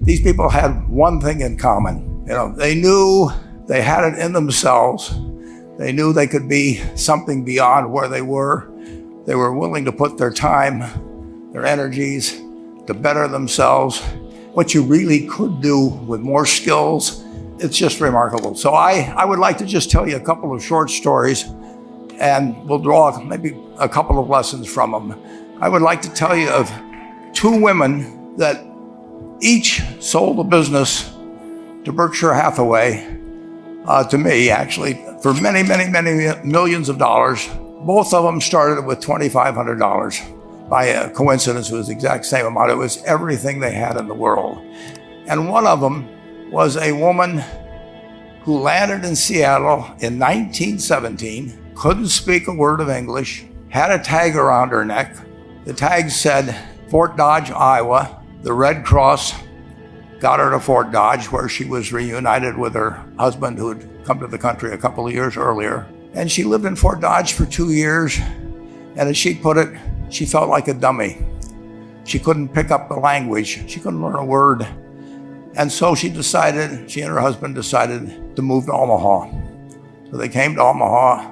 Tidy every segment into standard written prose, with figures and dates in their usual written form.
these people had one thing in common. They knew they had it in themselves. They knew they could be something beyond where they were. They were willing to put their time, their energies to better themselves. What you really could do with more skills, it's just remarkable. So I would like to just tell you a couple of short stories, and we'll draw maybe a couple of lessons from them. I would like to tell you of two women that each sold a business to Berkshire Hathaway, to me actually, for many, many, many millions of dollars. Both of them started with $2,500. By a coincidence, it was the exact same amount. It was everything they had in the world. And one of them was a woman who landed in Seattle in 1917, couldn't speak a word of English, had a tag around her neck. The tag said Fort Dodge, Iowa. The Red Cross got her to Fort Dodge, where she was reunited with her husband who had come to the country a couple of years earlier. And she lived in Fort Dodge for 2 years. And as she put it, she felt like a dummy. She couldn't pick up the language. She couldn't learn a word. And so she and her husband decided to move to Omaha. So they came to Omaha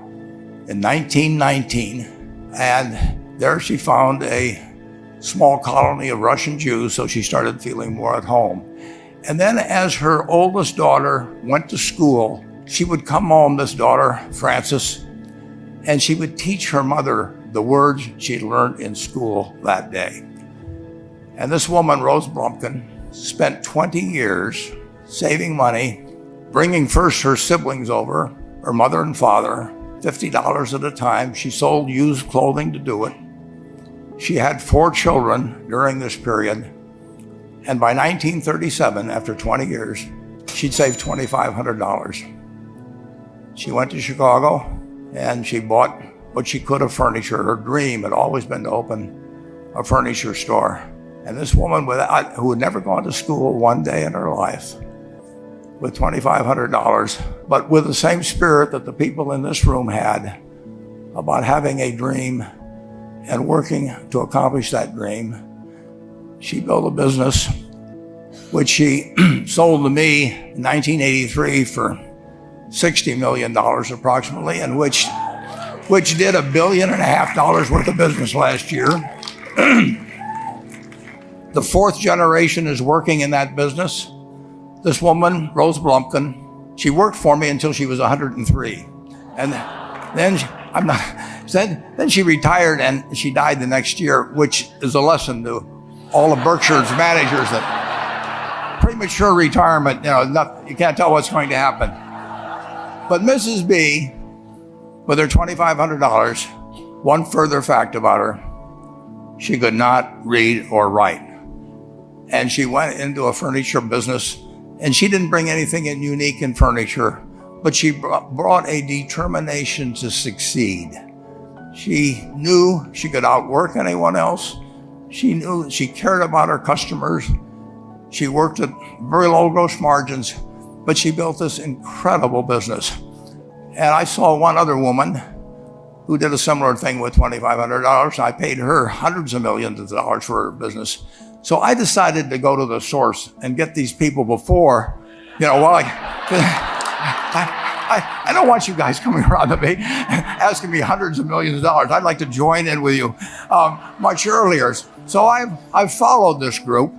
in 1919. And there she found a small colony of Russian Jews, so she started feeling more at home. And then as her oldest daughter went to school, she would come home, this daughter, Frances, and she would teach her mother the words she'd learned in school that day. And this woman, Rose Blumpkin, spent 20 years saving money, bringing first her siblings over, her mother and father, $50 at a time. She sold used clothing to do it. She had 4 children during this period. And by 1937, after 20 years, she'd saved $2,500. She went to Chicago and she bought what she could of furniture. Her dream had always been to open a furniture store. And this woman who had never gone to school one day in her life, with $2,500, but with the same spirit that the people in this room had about having a dream and working to accomplish that dream, she built a business which she sold to me in 1983 for $60 million approximately, and which did $1.5 billion worth of business last year. The 4th generation is working in that business. This woman, Rose Blumpkin, she worked for me until she was 103. And then she retired and she died the next year, which is a lesson to all of Berkshire's managers that premature retirement, you can't tell what's going to happen. But Mrs. B, with her $2,500, one further fact about her, she could not read or write. And she went into a furniture business, and she didn't bring anything unique in furniture, but she brought a determination to succeed. She knew she could outwork anyone else. She knew she cared about her customers. She worked at very low gross margins, but she built this incredible business. And I saw one other woman who did a similar thing with $2,500. I paid her hundreds of millions of dollars for her business. So I decided to go to the source and get these people before, I don't want you guys coming around to me asking me hundreds of millions of dollars. I'd like to join in with you much earlier. So I've followed this group.